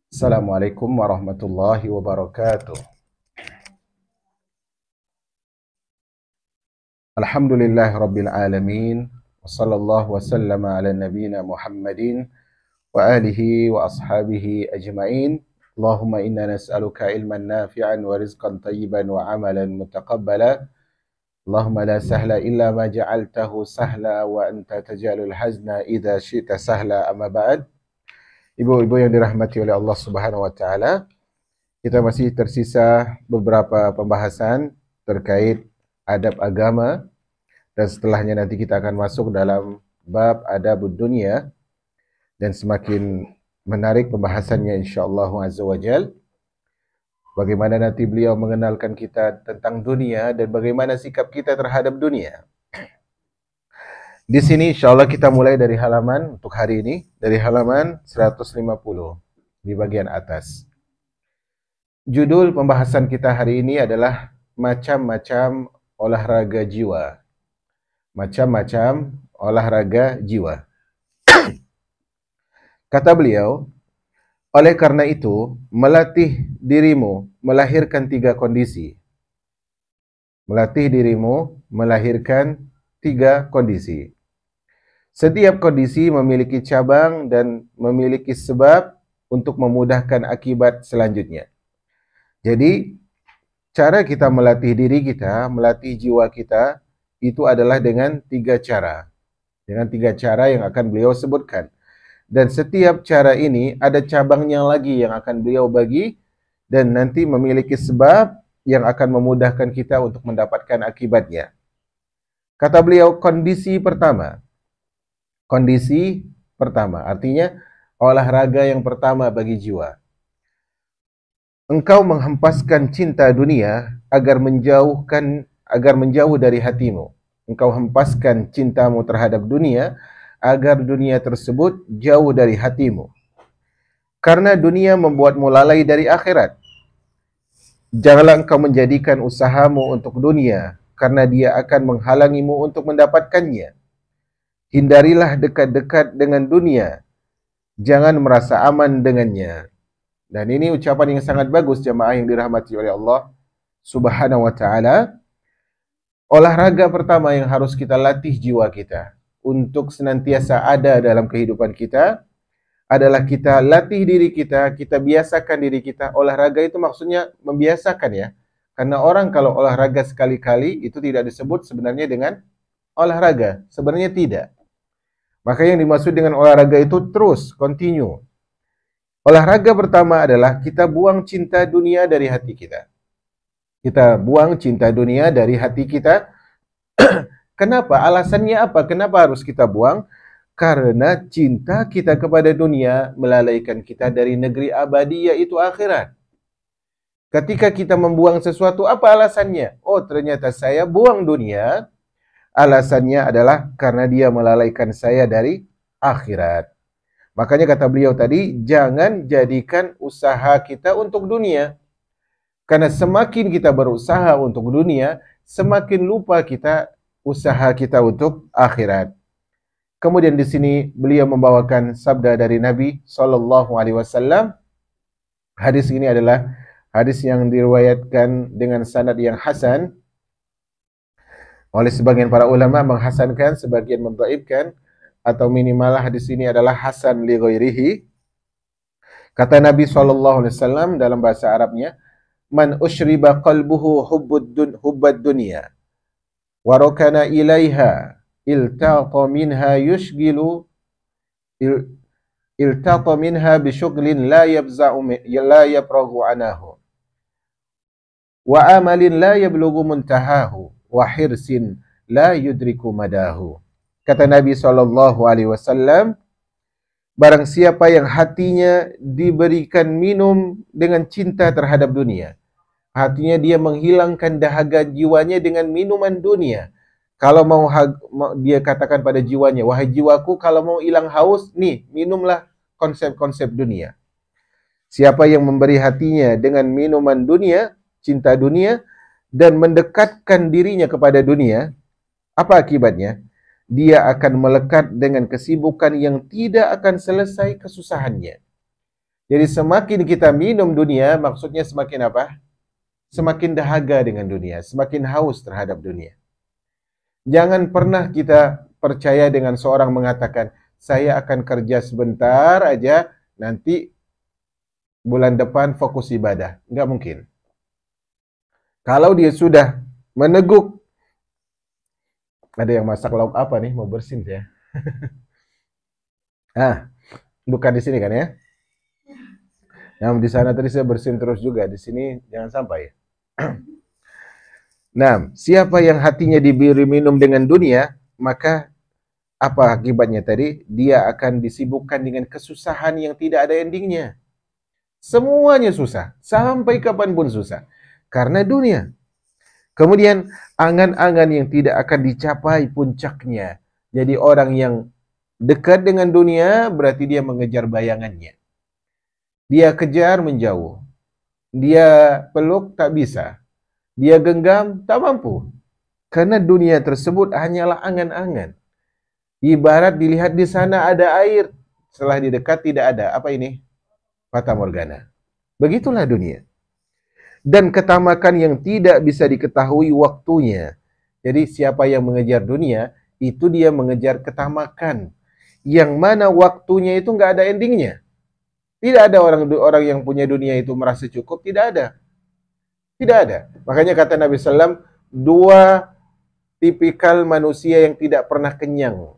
Assalamualaikum warahmatullahi wabarakatuh. Alhamdulillah rabbil alamin. Wassallallahu wasallama ala nabiyyina Muhammadin wa alihi wa ashabihi ajma'in. Allahumma inna nas'aluka ilman nafi'an wa rizqan tayyiban wa amalan mutaqabbala. Allahumma la sahla illa ma ja'altahu sahla wa anta tajalul hazna idza syi'ta sahla, amma ba'd. Ibu-ibu yang dirahmati oleh Allah Subhanahu wa taala, kita masih tersisa beberapa pembahasan terkait adab agama, dan setelahnya nanti kita akan masuk dalam bab adabud dunia, dan semakin menarik pembahasannya insyaallah azza wajal. Bagaimana nanti beliau mengenalkan kita tentang dunia dan bagaimana sikap kita terhadap dunia. Di sini insyaallah kita mulai dari halaman untuk hari ini, dari halaman 150 di bagian atas. Judul pembahasan kita hari ini adalah macam-macam olahraga jiwa. Macam-macam olahraga jiwa. Kata beliau, oleh karena itu, melatih dirimu melahirkan 3 kondisi. Melatih dirimu melahirkan 3 kondisi. Setiap kondisi memiliki cabang dan memiliki sebab untuk memudahkan akibat selanjutnya. Jadi, cara kita melatih diri kita, melatih jiwa kita, itu adalah dengan 3 cara. Dengan 3 cara yang akan beliau sebutkan. Dan setiap cara ini ada cabangnya lagi yang akan beliau bagi, dan nanti memiliki sebab yang akan memudahkan kita untuk mendapatkan akibatnya. Kata beliau, kondisi pertama. Kondisi pertama, artinya olahraga yang pertama bagi jiwa. Engkau menghempaskan cinta dunia agar menjauh dari hatimu. Engkau hempaskan cintamu terhadap dunia agar dunia tersebut jauh dari hatimu. Karena dunia membuatmu lalai dari akhirat. Janganlah engkau menjadikan usahamu untuk dunia, karena dia akan menghalangimu untuk mendapatkannya. Hindarilah dekat-dekat dengan dunia. Jangan merasa aman dengannya. Dan ini ucapan yang sangat bagus jemaah yang dirahmati oleh Allah Subhanahu wa taala. Olahraga pertama yang harus kita latih jiwa kita untuk senantiasa ada dalam kehidupan kita adalah kita latih diri kita, kita biasakan diri kita. Olahraga itu maksudnya membiasakan ya. Karena orang kalau olahraga sekali-kali itu tidak disebut sebenarnya dengan olahraga. Sebenarnya tidak. Maka yang dimaksud dengan olahraga itu terus, continue. Olahraga pertama adalah kita buang cinta dunia dari hati kita. Kita buang cinta dunia dari hati kita. Kenapa? Alasannya apa? Kenapa harus kita buang? Karena cinta kita kepada dunia melalaikan kita dari negeri abadi, yaitu akhirat. Ketika kita membuang sesuatu, apa alasannya? Oh, ternyata saya buang dunia. Alasannya adalah karena dia melalaikan saya dari akhirat. Makanya kata beliau tadi, jangan jadikan usaha kita untuk dunia. Karena semakin kita berusaha untuk dunia, semakin lupa kita usaha kita untuk akhirat. Kemudian di sini beliau membawakan sabda dari Nabi SAW. Hadis ini adalah hadis yang diriwayatkan dengan sanad yang hasan. Oleh sebagian para ulama menghasankan, sebagian mendhaifkan, atau minimal hadis ini adalah hasan li ghairihi. Kata Nabi SAW dalam bahasa Arabnya, man ushriba qalbuhu hubbad dunya wa rakana ilaiha iltata minha yushgilu iltata minha bi syughlin la yabraghu anahu wa amalin la yablughu muntahahu wa hirsin la yudriku madahu. Kata Nabi SAW, barang siapa yang hatinya diberikan minum dengan cinta terhadap dunia, hatinya dia menghilangkan dahaga jiwanya dengan minuman dunia. Kalau mau dia katakan pada jiwanya, wahai jiwaku, kalau mau hilang haus, nih, minumlah konsep-konsep dunia. Siapa yang memberi hatinya dengan minuman dunia, cinta dunia, dan mendekatkan dirinya kepada dunia, apa akibatnya? Dia akan melekat dengan kesibukan yang tidak akan selesai kesusahannya. Jadi semakin kita minum dunia, maksudnya semakin apa? Semakin dahaga dengan dunia, semakin haus terhadap dunia. Jangan pernah kita percaya dengan seorang mengatakan, saya akan kerja sebentar aja, nanti bulan depan fokus ibadah. Enggak mungkin. Kalau dia sudah meneguk, ada yang masak lauk apa nih? Mau bersin saya. Bukan di sini kan ya? Yang di sana tadi saya bersin terus juga, di sini jangan sampai. Nah, siapa yang hatinya diberi minum dengan dunia, maka apa akibatnya tadi? Dia akan disibukkan dengan kesusahan yang tidak ada endingnya. Semuanya susah, sampai kapanpun susah. Karena dunia. Kemudian, angan-angan yang tidak akan dicapai puncaknya. Jadi orang yang dekat dengan dunia, berarti dia mengejar bayangannya. Dia kejar menjauh. Dia peluk tak bisa. Dia genggam tak mampu. Karena dunia tersebut hanyalah angan-angan. Ibarat dilihat di sana ada air, setelah didekat tidak ada. Apa ini? Fata morgana. Begitulah dunia. Dan ketamakan yang tidak bisa diketahui waktunya. Jadi siapa yang mengejar dunia, itu dia mengejar ketamakan. Yang mana waktunya itu nggak ada endingnya. Tidak ada orang yang punya dunia itu merasa cukup, tidak ada. Tidak ada. Makanya kata Nabi SAW, dua tipikal manusia yang tidak pernah kenyang.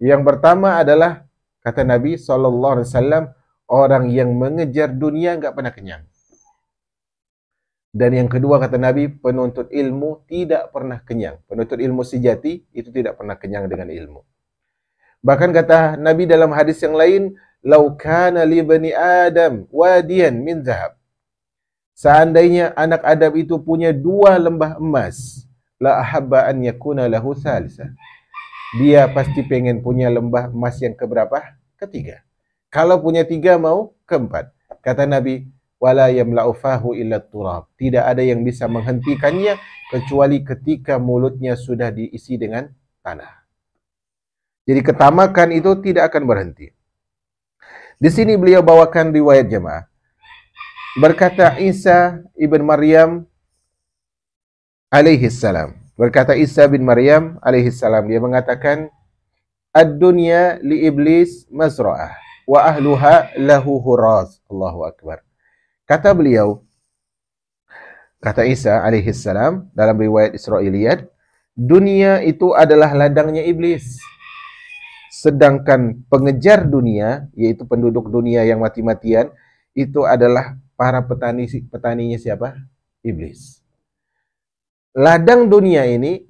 Yang pertama adalah, kata Nabi SAW, orang yang mengejar dunia nggak pernah kenyang. Dan yang kedua kata Nabi, penuntut ilmu tidak pernah kenyang. Penuntut ilmu sejati itu tidak pernah kenyang dengan ilmu. Bahkan kata Nabi dalam hadis yang lain, "Lau kana li bani Adam wadiyan min zahab." Seandainya anak Adam itu punya 2 lembah emas, la ahabba an yakuna lahu thalitha. Dia pasti pengen punya lembah emas yang keberapa? Ketiga. Kalau punya 3 mau keempat. Kata Nabi, wala yamla'u fahu illa turab. Tidak ada yang bisa menghentikannya kecuali ketika mulutnya sudah diisi dengan tanah. Jadi ketamakan itu tidak akan berhenti. Di sini beliau bawakan riwayat jemaah. Berkata Isa ibn Maryam alaihi salam. Berkata Isa bin Maryam alaihi salam, dia mengatakan, ad-dunya li iblis mazra'ah wa ahluha lahu huraz. Allahu akbar. Kata beliau, kata Isa alaihi salam dalam riwayat Israiliyat, dunia itu adalah ladangnya iblis. Sedangkan pengejar dunia, yaitu penduduk dunia yang mati-matian, itu adalah para petaninya siapa? Iblis. Ladang dunia ini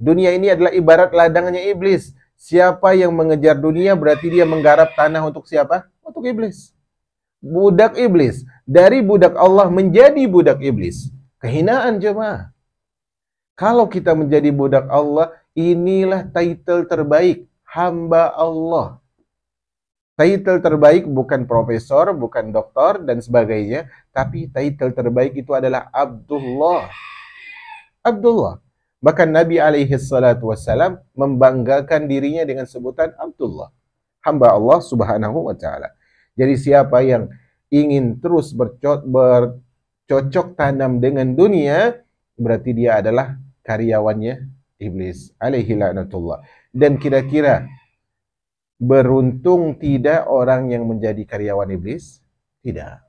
adalah ibarat ladangnya iblis. Siapa yang mengejar dunia berarti dia menggarap tanah untuk siapa? Untuk iblis. Budak iblis. Dari budak Allah menjadi budak iblis. Kehinaan jemaah. Kalau kita menjadi budak Allah, inilah title terbaik. Hamba Allah. Title terbaik bukan profesor, bukan doktor, dan sebagainya. Tapi title terbaik itu adalah Abdullah. Abdullah. Bahkan Nabi SAW membanggakan dirinya dengan sebutan Abdullah. Hamba Allah subhanahu wa ta'ala. Jadi siapa yang ingin terus bercocok tanam dengan dunia, berarti dia adalah karyawannya iblis. Alaihi la'natullah. Dan kira-kira beruntung tidak orang yang menjadi karyawan iblis? Tidak.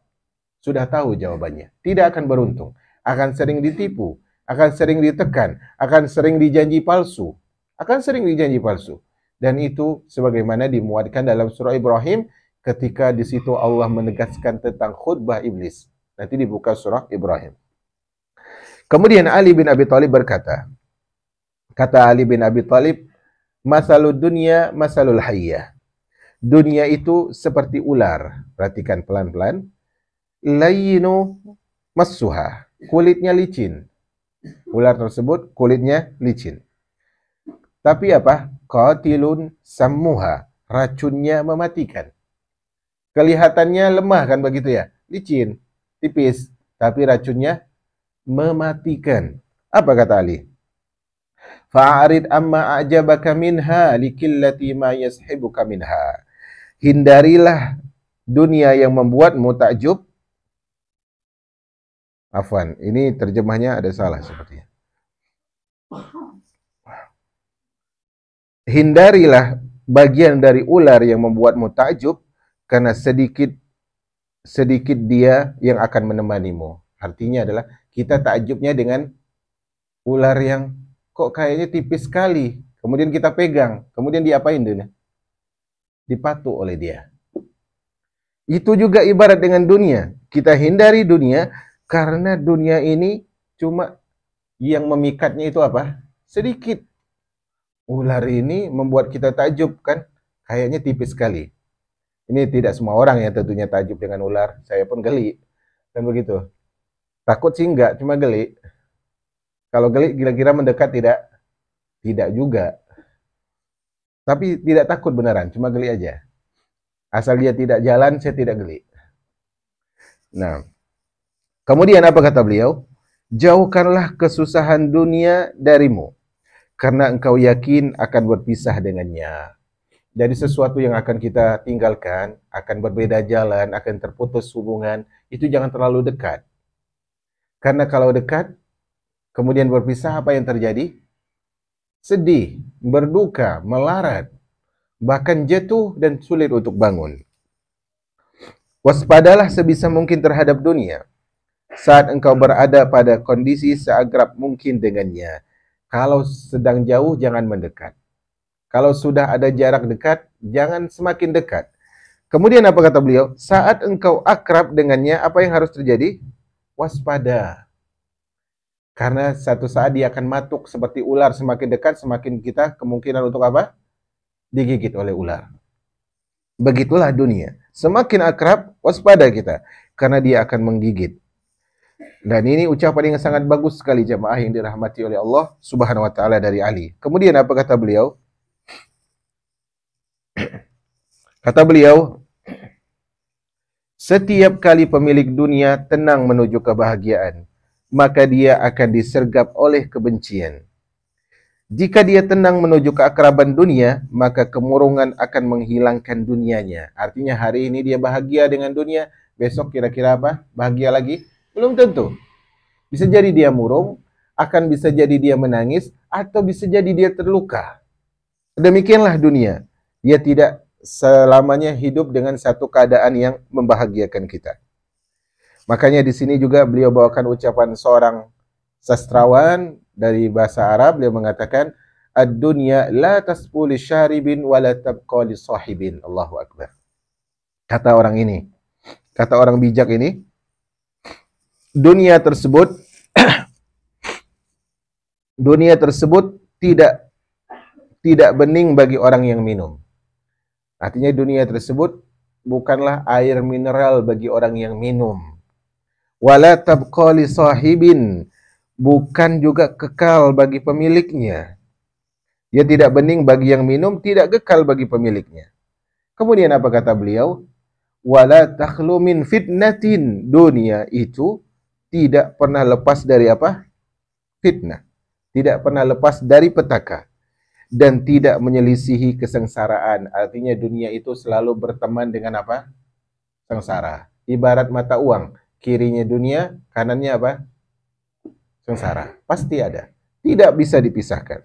Sudah tahu jawabannya. Tidak akan beruntung. Akan sering ditipu. Akan sering ditekan. Akan sering dijanji palsu. Akan sering dijanji palsu. Dan itu sebagaimana dimuatkan dalam surah Ibrahim ketika di situ Allah menegaskan tentang khutbah iblis. Nanti dibuka surah Ibrahim. Kemudian Ali bin Abi Thalib berkata, kata Ali bin Abi Thalib, masalud dunya masalul hayyah. Dunia itu seperti ular. Perhatikan pelan-pelan. Layyinu massuha. Kulitnya licin. Ular tersebut kulitnya licin. Tapi apa? Qatilun sammuha. Racunnya mematikan. Kelihatannya lemah kan begitu ya? Licin, tipis. Tapi racunnya mematikan. Apa kata Ali? Fa'arid amma a'jabaka minha likillati ma yashibuka minha. Hindarilah dunia yang membuatmu takjub. Afwan, ini terjemahnya ada salah sepertinya. Hindarilah bagian dari ular yang membuatmu takjub, karena sedikit dia yang akan menemanimu. Artinya adalah kita takjubnya dengan ular yang kok kayaknya tipis sekali. Kemudian kita pegang, kemudian diapain dia? Dipatuk oleh dia. Itu juga ibarat dengan dunia. Kita hindari dunia karena dunia ini cuma yang memikatnya itu apa? Sedikit. Ular ini membuat kita takjub kan? Kayaknya tipis sekali. Ini tidak semua orang yang tentunya takjub dengan ular. Saya pun geli. Kan begitu. Takut sih enggak, cuma geli. Kalau geli kira-kira mendekat tidak? Tidak juga. Tapi tidak takut beneran, cuma geli aja. Asal dia tidak jalan, saya tidak geli. Nah, kemudian apa kata beliau? Jauhkanlah kesusahan dunia darimu, karena engkau yakin akan berpisah dengannya. Jadi sesuatu yang akan kita tinggalkan, akan berbeda jalan, akan terputus hubungan, itu jangan terlalu dekat. Karena kalau dekat, kemudian berpisah, apa yang terjadi? Sedih, berduka, melarat, bahkan jatuh dan sulit untuk bangun. Waspadalah sebisa mungkin terhadap dunia, saat engkau berada pada kondisi seakrab mungkin dengannya. Kalau sedang jauh, jangan mendekat. Kalau sudah ada jarak dekat, jangan semakin dekat. Kemudian apa kata beliau? Saat engkau akrab dengannya, apa yang harus terjadi? Waspada. Karena satu saat dia akan matuk seperti ular. Semakin dekat, semakin kita kemungkinan untuk apa? Digigit oleh ular. Begitulah dunia. Semakin akrab, waspada kita. Karena dia akan menggigit. Dan ini ucapan yang sangat bagus sekali jamaah yang dirahmati oleh Allah Subhanahu wa taala dari Ali. Kemudian apa kata beliau? Kata beliau, setiap kali pemilik dunia tenang menuju kebahagiaan, maka dia akan disergap oleh kebencian. Jika dia tenang menuju keakraban dunia, maka kemurungan akan menghilangkan dunianya. Artinya hari ini dia bahagia dengan dunia, besok kira-kira apa? Bahagia lagi? Belum tentu. Bisa jadi dia murung, akan bisa jadi dia menangis, atau bisa jadi dia terluka. Demikianlah dunia. Dia tidak selamanya hidup dengan satu keadaan yang membahagiakan kita. Makanya di sini juga beliau bawakan ucapan seorang sastrawan dari bahasa Arab. Beliau mengatakan, ad-dunya la tasfu li syaribin wa la tabqa li sahibin. Allahu akbar. Kata orang ini, kata orang bijak ini, dunia tersebut tidak bening bagi orang yang minum. Artinya dunia tersebut bukanlah air mineral bagi orang yang minum. Wala tabqa li sahibin, bukan juga kekal bagi pemiliknya. Dia tidak bening bagi yang minum, tidak kekal bagi pemiliknya. Kemudian apa kata beliau? Wala takhlu min fitnatin, dunia itu tidak pernah lepas dari apa? Fitnah. Tidak pernah lepas dari petaka. Dan tidak menyelisihi kesengsaraan. Artinya dunia itu selalu berteman dengan apa? Sengsara. Ibarat mata uang. Kirinya dunia, kanannya apa? Sengsara. Pasti ada. Tidak bisa dipisahkan.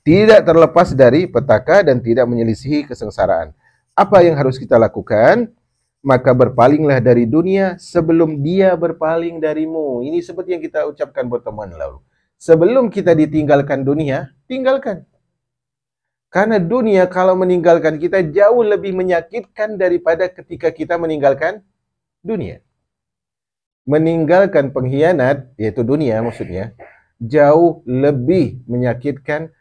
Tidak terlepas dari petaka dan tidak menyelisihi kesengsaraan. Apa yang harus kita lakukan? Maka berpalinglah dari dunia sebelum dia berpaling darimu. Ini seperti yang kita ucapkan pertemuan lalu. Sebelum kita ditinggalkan dunia, tinggalkan. Karena dunia kalau meninggalkan kita jauh lebih menyakitkan daripada ketika kita meninggalkan dunia. Meninggalkan pengkhianat, yaitu dunia maksudnya, jauh lebih menyakitkan,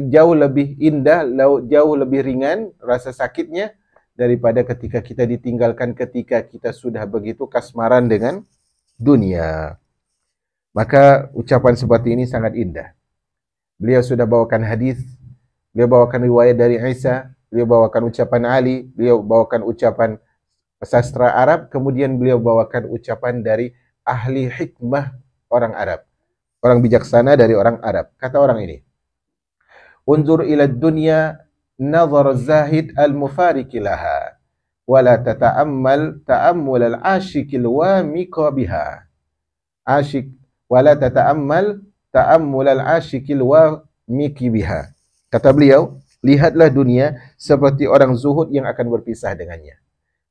jauh lebih indah, jauh lebih ringan rasa sakitnya daripada ketika kita ditinggalkan ketika kita sudah begitu kasmaran dengan dunia. Maka ucapan seperti ini sangat indah. Beliau sudah bawakan hadis, beliau bawakan riwayat dari Isa, beliau bawakan ucapan Ali, beliau bawakan ucapan sastra Arab, kemudian beliau bawakan ucapan dari ahli hikmah orang Arab, orang bijaksana dari orang Arab. Kata orang ini, unzur ila dunya nazar zahid al-mufariki laha, wala tata'ammal ta'ammul al-asyiqil wamiqa biha. Asyik wala tata'ammal ta'ammul al-asyiqil wamiqi biha. Kata beliau, lihatlah dunia seperti orang zuhud yang akan berpisah dengannya.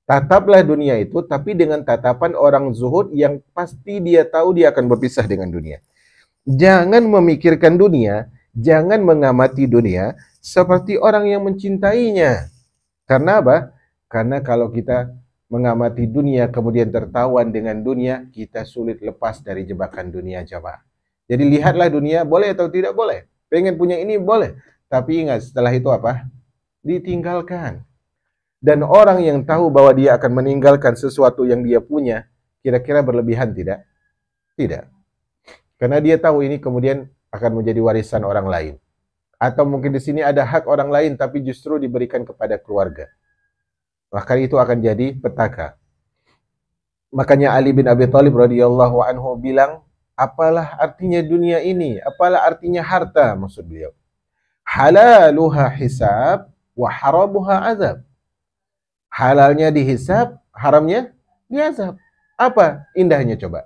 Tataplah dunia itu, tapi dengan tatapan orang zuhud yang pasti dia tahu dia akan berpisah dengan dunia. Jangan memikirkan dunia, jangan mengamati dunia seperti orang yang mencintainya. Karena apa? Karena kalau kita mengamati dunia kemudian tertawan dengan dunia, kita sulit lepas dari jebakan dunia, coba. Jadi lihatlah dunia, boleh atau tidak boleh. Pengen punya ini boleh, tapi ingat setelah itu apa? Ditinggalkan. Dan orang yang tahu bahwa dia akan meninggalkan sesuatu yang dia punya, kira-kira berlebihan tidak? Tidak. Karena dia tahu ini kemudian akan menjadi warisan orang lain. Atau mungkin di sini ada hak orang lain tapi justru diberikan kepada keluarga. Maka itu akan jadi petaka. Makanya Ali bin Abi Thalib radhiyallahu anhu bilang, apalah artinya dunia ini? Apalah artinya harta? Maksud beliau. Halaluha hisab wa haramuha azab. Halalnya dihisab, haramnya diazab. Apa indahnya coba?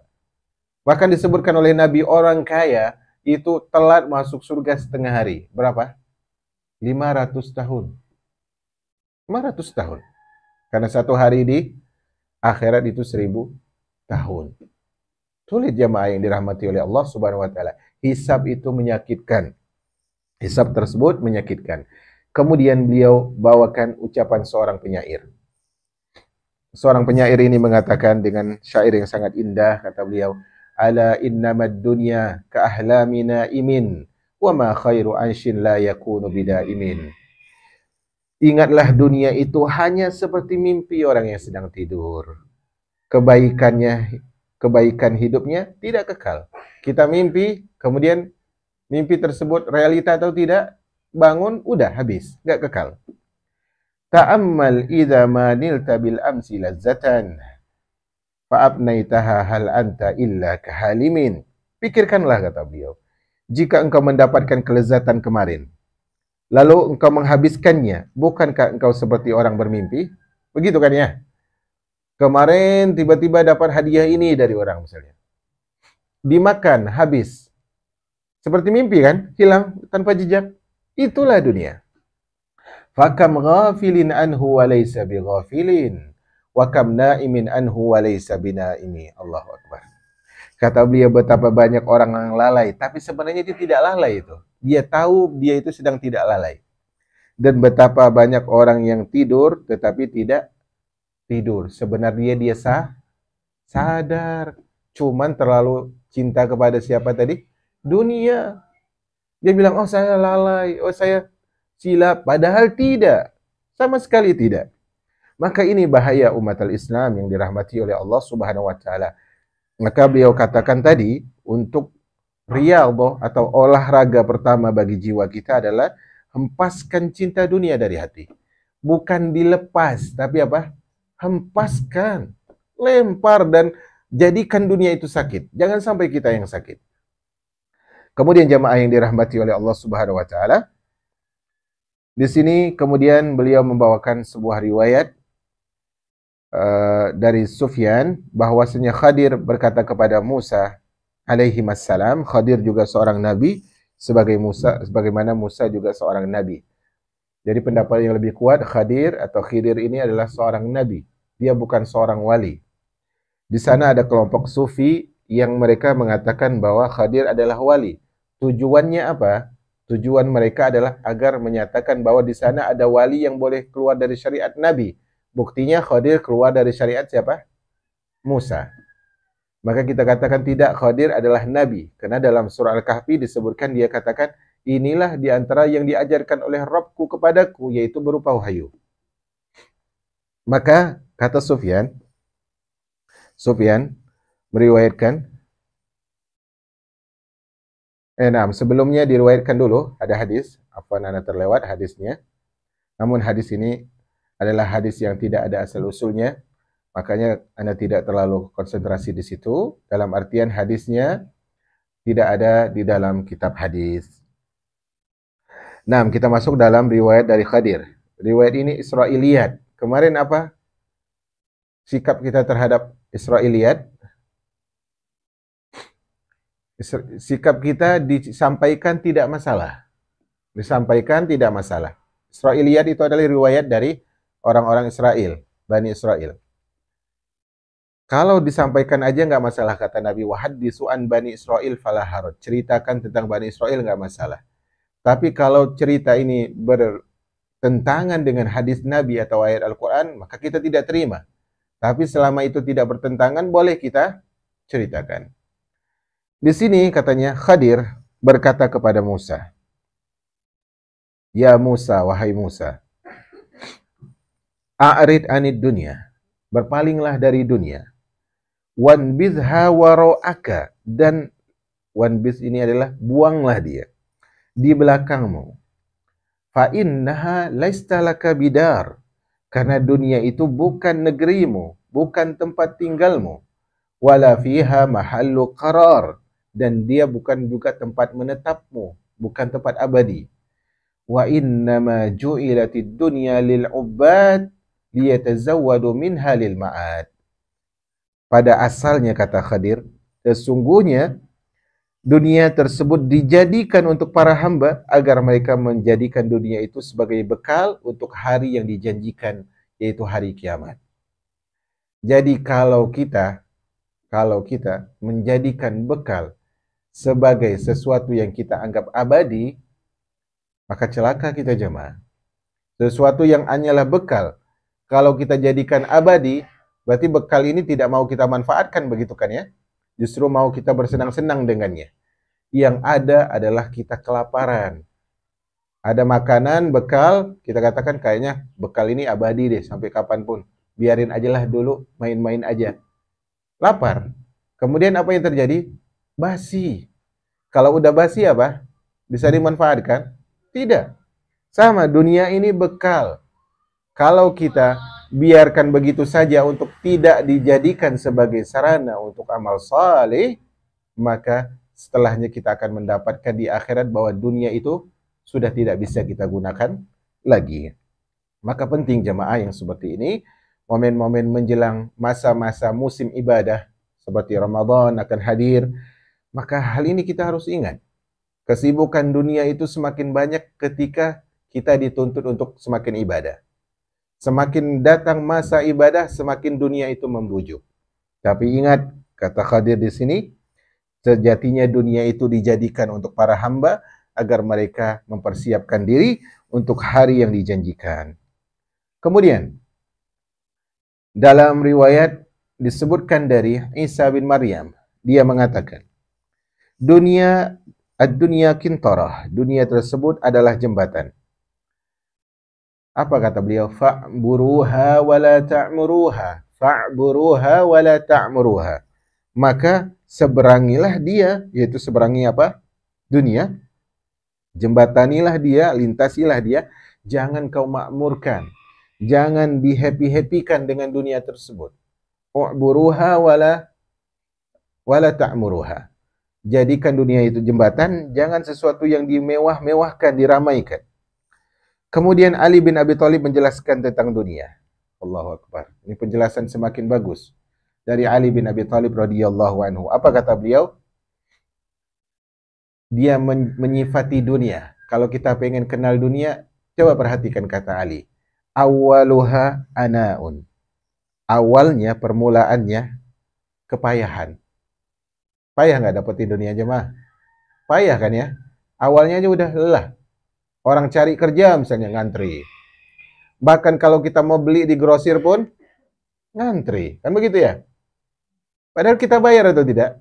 Bahkan disebutkan oleh Nabi, orang kaya itu telat masuk surga setengah hari. Berapa? 500 tahun. 500 tahun. Karena satu hari di akhirat itu 1000 tahun. Sulit jamaah yang dirahmati oleh Allah Subhanahu wa taala. Hisab itu menyakitkan. Hisab tersebut menyakitkan. Kemudian beliau bawakan ucapan seorang penyair. Seorang penyair ini mengatakan dengan syair yang sangat indah, kata beliau, ala innamad dunya ka ahlami naimin wa ma khairu anshin la yakunu bidaimin. Ingatlah dunia itu hanya seperti mimpi orang yang sedang tidur. Kebaikan hidupnya tidak kekal. Kita mimpi, kemudian mimpi tersebut realita atau tidak, bangun, udah habis, nggak kekal. Ta'ammal idza ma nilta bil amsi lazzatan fa'abnaitaha hal anta illa kahalimin. Pikirkanlah, kata beliau, jika engkau mendapatkan kelezatan kemarin, lalu engkau menghabiskannya, bukankah engkau seperti orang bermimpi? Begitu kan ya? Kemarin tiba-tiba dapat hadiah ini dari orang misalnya. Dimakan, habis. Seperti mimpi kan? Hilang tanpa jejak. Itulah dunia. Fakam ghafilin anhu wa laysa bighafilin wa kam naimin anhu wa laysa binaimi. Allahu akbar. Kata beliau, betapa banyak orang yang lalai, tapi sebenarnya dia tidak lalai itu. Dia tahu dia itu sedang tidak lalai. Dan betapa banyak orang yang tidur tetapi tidak tidur. Sebenarnya dia sadar, cuman terlalu cinta kepada siapa tadi? Dunia. Dia bilang, oh saya lalai, oh saya silap, padahal tidak, sama sekali tidak. Maka ini bahaya umat al-Islam yang dirahmati oleh Allah Subhanahu wa taala. Maka beliau katakan tadi, untuk riyadhah atau olahraga pertama bagi jiwa kita adalah hempaskan cinta dunia dari hati. Bukan dilepas, tapi apa? Hempaskan, lempar dan jadikan dunia itu sakit. Jangan sampai kita yang sakit. Kemudian jamaah yang dirahmati oleh Allah Subhanahu wa taala, di sini kemudian beliau membawakan sebuah riwayat dari Sufyan bahwasanya Khadir berkata kepada Musa alaihi wassalam, Khadir juga seorang nabi sebagaimana Musa juga seorang nabi. Jadi pendapat yang lebih kuat, Khadir atau Khidir ini adalah seorang nabi. Dia bukan seorang wali. Di sana ada kelompok sufi yang mereka mengatakan bahwa Khadir adalah wali. Tujuannya apa? Tujuan mereka adalah agar menyatakan bahwa di sana ada wali yang boleh keluar dari syariat Nabi. Buktinya Khadir keluar dari syariat siapa? Musa. Maka kita katakan tidak, Khadir adalah Nabi. Karena dalam surah Al-Kahfi disebutkan, dia katakan, inilah di antara yang diajarkan oleh Rabbku kepadaku, yaitu berupa wahyu. Maka kata Sufyan meriwayatkan, sebelumnya diriwayatkan dulu, ada hadis, afwan ana terlewat hadisnya. Namun hadis ini adalah hadis yang tidak ada asal usulnya, makanya ana tidak terlalu konsentrasi di situ. Dalam artian hadisnya tidak ada di dalam kitab hadis. Nah, kita masuk dalam riwayat dari Khadir. Riwayat ini Israiliyat. Kemarin apa? sikap kita terhadap Israiliyat, sikap kita disampaikan tidak masalah. Disampaikan tidak masalah. Israiliyat itu adalah riwayat dari orang-orang Israel, Bani Israel. Kalau disampaikan aja nggak masalah, kata Nabi, wahaddisu an Bani Israel fala haraj. Ceritakan tentang Bani Israel nggak masalah. Tapi kalau cerita ini bertentangan dengan hadis Nabi atau ayat Al-Quran, maka kita tidak terima. Tapi selama itu tidak bertentangan, boleh kita ceritakan. Di sini katanya Khadir berkata kepada Musa, ya Musa, wahai Musa, a'rid anid dunya, berpalinglah dari dunia. Wanbizha wara'aka, dan wanbiz ini adalah buanglah dia di belakangmu. Fa innaha laista laka bidar, karena dunia itu bukan negerimu, bukan tempat tinggalmu. Wala fiha mahallu qarar, dan dia bukan juga tempat menetapmu, bukan tempat abadi. Wa innama ju'ilatid dunya lil 'ubbad liyatazawwadu minha lil ma'ad. Pada asalnya, kata Khadir, sesungguhnya dunia tersebut dijadikan untuk para hamba agar mereka menjadikan dunia itu sebagai bekal untuk hari yang dijanjikan, yaitu hari kiamat. Jadi kalau kita menjadikan bekal sebagai sesuatu yang kita anggap abadi, maka celaka kita jemaah. Sesuatu yang hanyalah bekal, kalau kita jadikan abadi, berarti bekal ini tidak mau kita manfaatkan, begitu kan ya? Justru mau kita bersenang-senang dengannya. Yang ada adalah kita kelaparan. Ada makanan, bekal, kita katakan kayaknya bekal ini abadi deh sampai kapanpun. Biarin aja lah dulu, main-main aja. Lapar. Kemudian apa yang terjadi? Basi. Kalau udah basi apa? Bisa dimanfaatkan? Tidak. Sama, dunia ini bekal. Kalau kita biarkan begitu saja untuk tidak dijadikan sebagai sarana untuk amal saleh, maka setelahnya kita akan mendapatkan di akhirat bahwa dunia itu sudah tidak bisa kita gunakan lagi. Maka penting jemaah yang seperti ini, momen-momen menjelang masa-masa musim ibadah seperti Ramadan akan hadir, maka hal ini kita harus ingat. Kesibukan dunia itu semakin banyak ketika kita dituntut untuk semakin ibadah. Semakin datang masa ibadah, semakin dunia itu membujuk. Tapi ingat, kata Khadir di sini, sejatinya dunia itu dijadikan untuk para hamba agar mereka mempersiapkan diri untuk hari yang dijanjikan. Kemudian, dalam riwayat disebutkan dari Isa bin Maryam, dia mengatakan, ad-dunya kintarah, dunia tersebut adalah jembatan. Apa kata beliau? Fa'buruha wa la ta'muruha. Fa'buruha wa la ta'muruha. Maka seberangilah dia, yaitu seberangi apa? Dunia. Jembatanilah dia, lintasilah dia. Jangan kau makmurkan. Jangan dihappy-happykan dengan dunia tersebut. U'buruha wa la ta'muruha. Jadikan dunia itu jembatan, jangan sesuatu yang dimewah-mewahkan, diramaikan. Kemudian Ali bin Abi Thalib menjelaskan tentang dunia. Allahu Akbar. Ini penjelasan semakin bagus dari Ali bin Abi Thalib radhiyallahu anhu. Apa kata beliau? Dia menyifati dunia. Kalau kita pengen kenal dunia, coba perhatikan kata Ali. Awwaluha ana'un. Awalnya, permulaannya, kepayahan. Payah nggak dapetin dunia jemaah? Payah kan ya? Awalnya aja udah lelah. Orang cari kerja misalnya ngantri. Bahkan kalau kita mau beli di grosir pun ngantri. Kan begitu ya? Padahal kita bayar atau tidak?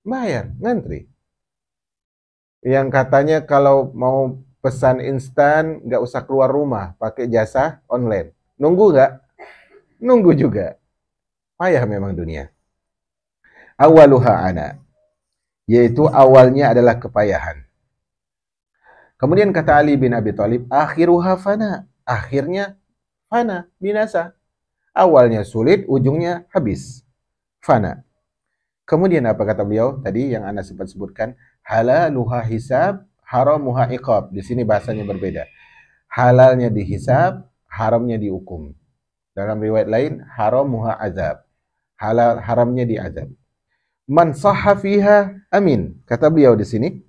Bayar, ngantri. Yang katanya kalau mau pesan instan nggak usah keluar rumah, pakai jasa online. Nunggu nggak? Nunggu juga. Payah memang dunia. Awaluha ana. Yaitu awalnya adalah kepayahan. Kemudian kata Ali bin Abi Thalib, akhiruha fana. Akhirnya fana, binasa. Awalnya sulit, ujungnya habis. Fana. Kemudian apa kata beliau tadi yang Anda sempat sebutkan? Halaluha hisab, haramuha iqab. Di sini bahasanya berbeda. Halalnya dihisab, haramnya dihukum. Dalam riwayat lain, haramuha azab. Haramnya diazab. Man sahha fiha amin. Kata beliau di sini,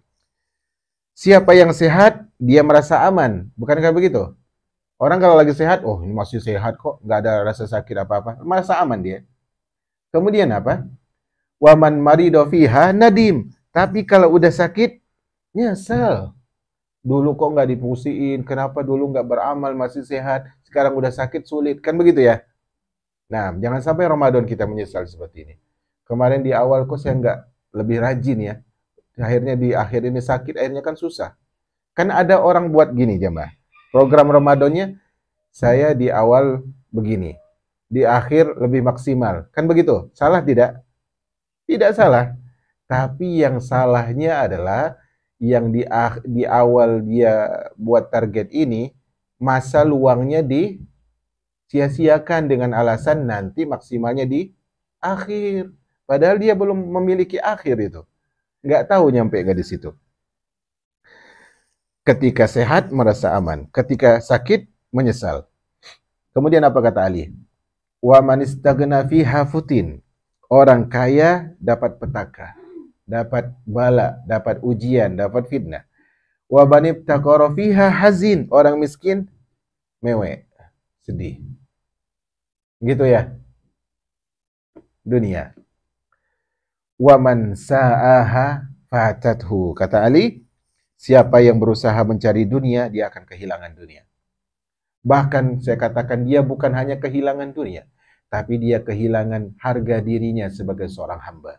siapa yang sehat, dia merasa aman. Bukankah begitu? Orang kalau lagi sehat, oh ini masih sehat kok, nggak ada rasa sakit apa-apa. Merasa aman dia. Kemudian apa? Waman marido fiha nadim. Tapi kalau udah sakit, nyesel. Dulu kok nggak dipusiin, kenapa dulu nggak beramal, masih sehat, sekarang udah sakit, sulit. Kan begitu ya? Nah, jangan sampai Ramadan kita menyesal seperti ini. Kemarin di awal kok saya nggak lebih rajin ya. Akhirnya di akhir ini sakit, akhirnya kan susah. Kan ada orang buat gini jemaah. Program Ramadannya, saya di awal begini. Di akhir lebih maksimal. Kan begitu? Salah tidak? Tidak salah. Tapi yang salahnya adalah yang di awal dia buat target ini, masa luangnya disia-siakan dengan alasan nanti maksimalnya di akhir. Padahal dia belum memiliki akhir itu. Nggak tahu nyampe nggak di situ. Ketika sehat merasa aman, ketika sakit menyesal. Kemudian apa kata Ali? Wa man istaghna fiha futin. Orang kaya dapat petaka, dapat bala, dapat ujian, dapat fitnah. Wa man ibtaqara fiha hazin. Orang miskin mewek, sedih. Gitu ya. Dunia. Wa man sa'aha fatathu. Kata Ali, siapa yang berusaha mencari dunia, dia akan kehilangan dunia. Bahkan saya katakan dia bukan hanya kehilangan dunia, tapi dia kehilangan harga dirinya sebagai seorang hamba.